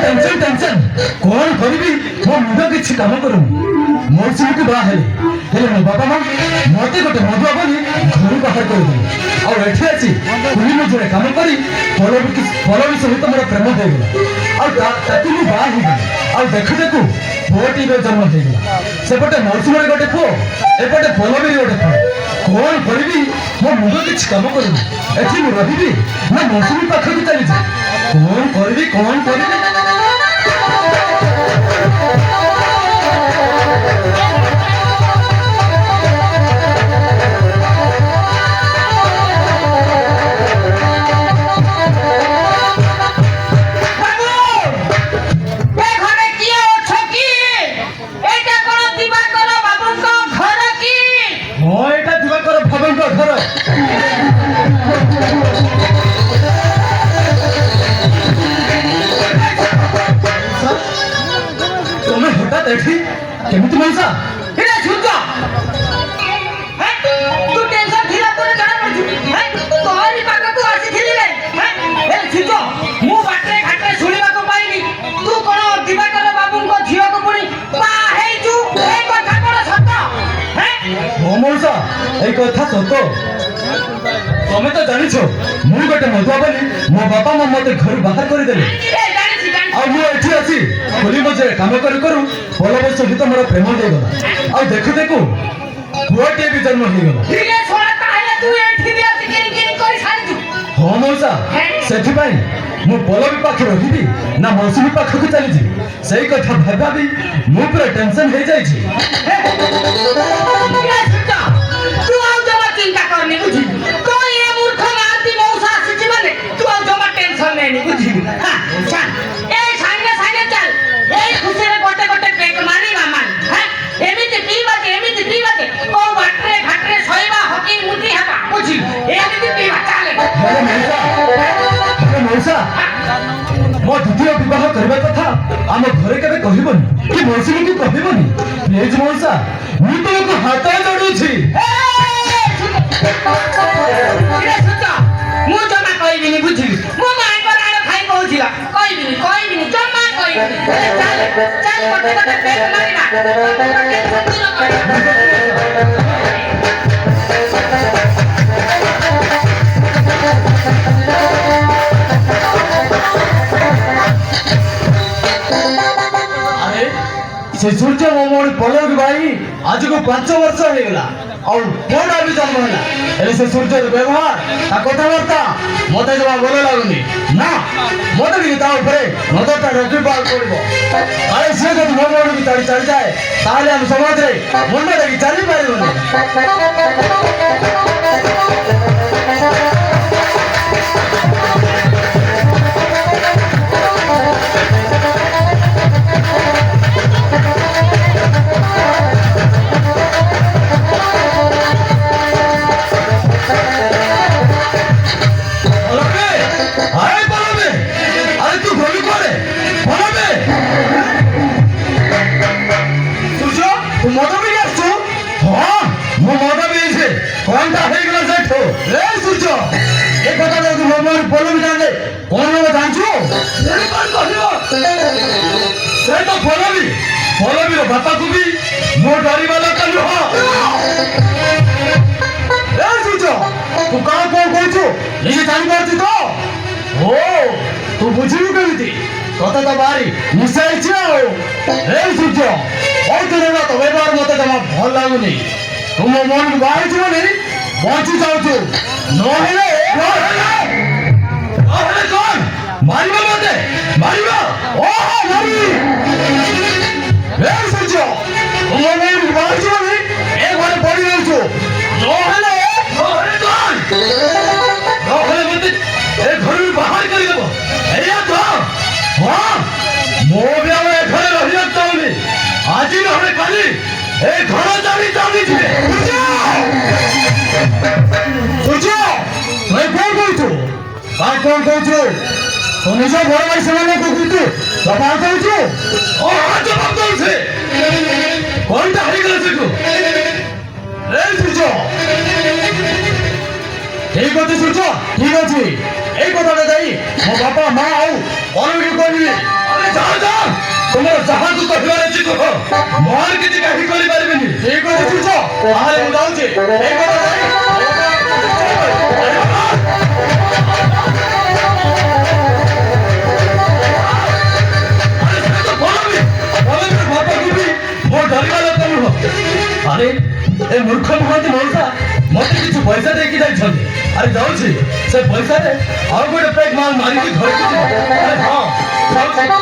tension कौन करी मो मुंड किसी कम करूँ मौसी को बाहर हेले मो बापा माँ मत गोटे मधुआ बोली घर बाहर करदे आठी अच्छी कुली मजूरे कम कर फल भी सहित मोर प्रेम हो गला बाहर देखु देखु पुअटी जन्म होगा सेपटे मौसी गोटे पुओ एपटे फल भी गोटे पुओ कौन करी मो मुंड किसी कम करूँ एठी रही ना मौसुमी पाखक चली कौन करी केमिति मौसा हिरे छुजा है तू टेंशन थिला तोरे जणा पड़छु है तोरी पाका तू आसी थिली रे है ए छुजो मु बाटरे घाटरे सुनिबा को पाइनी तू कोन दिवाकर बाबू को झियो को पुनी बा हेई छु ए कथा कोन सत है ओ मौसा ए कथा सत तमे तो जानि छो मु गोटे मधुआ बोली मो बापा मां मते घर बाहर कर देले आ मु एठी आसी खोली मजे काम करू फल बस सहित मोर प्रेम हो गला आ देखु देखु पुअटे भी जन्म हो गला हिरे छोरा ताहे तू एठी भी आसी किन करि सारी छु हो मौसा सेठी भाई मु पल भी पाखे रहिबी ना मौसुमी पाखक चली जी सही कथा भाबा भी मु पूरा टेंशन हो जाई छी तू आउ जमा चिंता करनी बुझी तो ये मूर्ख माती मौसा आसी माने तू आउ जमा टेंशन लेनी बुझी हां चल ए संगे संगे चल ए खुशी रे गोटे गोटे पेट मारी मामा हां एमिति पीबा के ओ बाटरे घाटरे सोइबा हकी मुठी हका बुझी एमिति पीबा चले अरे मौसा मो द्वितीय विवाह करबा कथा आम घरे केबे कहिबनी कि मौसी को कहिबनी प्लीज मौसा मु तुमको हाथ जोड़ू छी इरे सुता मु जमा कहिबिनी बुझी मु माई पर आलो खाई कहूছিলা कहिबिनी जमा कहिबिनी चल गोटे गोटे पेट मारिना से सूर्य मोमोनी पलक भाई आज को 5 वर्ष हो गला और कोडा भी जन्म होला एले से सूर्य व्यवहार आ कथावार्ता मते जमा बोले लागुनी ना मते भी ता ऊपर नजरटा रखि पाल करबो अरे से जब मोमोनी भी ताड़ी चल जाए ताले हम समाज रे मुंडा देखि चली पारिबोनी कोनटा हे गला सेठो रे सुचो ए कथा तू मोमोनी बोलू भी जाने कोन हो जानछु रे कोन कहियो से तो बोलबी रो बापा को भी मो डरी वाला कलु हो रे सुचो तू का कोन कहछु निजे जानि परछि तो ओ तू बुझिलु केमिति कथा तो बारी निसाई छियो रे सुचो ओ तोरे ना तो व्यवहार मते जमा भल लागुनी तुम मन बाहर छो नहीं बंची जाऊ तू नहेले कौन मारिबा मते मारिबा ओ मारी रे सुचो तुम मन बाहर छो नहीं एक बार पड़ी रहू छो नहेले कौन नहेले मते ए घर बाहर कर देबो एया तो हां मो बेले घर रहिया चाउनी आज नहले काली ए घर जानी छिबे सुचो मैं कौन कहछु का कौन कहछु तो निज घर भाई सेमाने को कहछु जवाब कहछु ओ हां जवाब कहछु कोनटा हरि गला सेको रे सुचो ठीक अछि सुचो ठीक अछि ए कथा जाई मो बापा मां आउ और भी कहबी अरे ମୋର କିଛି କାହିଁ କରିପାରିବେନି ଠିକ ଅଛି ଶିବଜ ତାହେଲେ ମୁଁ ଯାଉଛି ଏଇ କଥା ଯାଇ ମୋ ଡରିବା ଲୋକ ନୁହଁ ଆରେ ଏ ମୂର୍ଖ ମୁହଁନ୍ତି ମଉସା ମତେ କିଛି ପଇସା ଦେଇକି ଯାଇଛନ୍ତି ଆରେ ଯାଉଛି ସେ ପଇସାରେ ଆଉ ଗୋଟେ ପ୍ୟାକ୍ ମାଲ ମାରିକି ଘରକୁ ଯିବ ଆରେ ହଁ ଯାଉଛି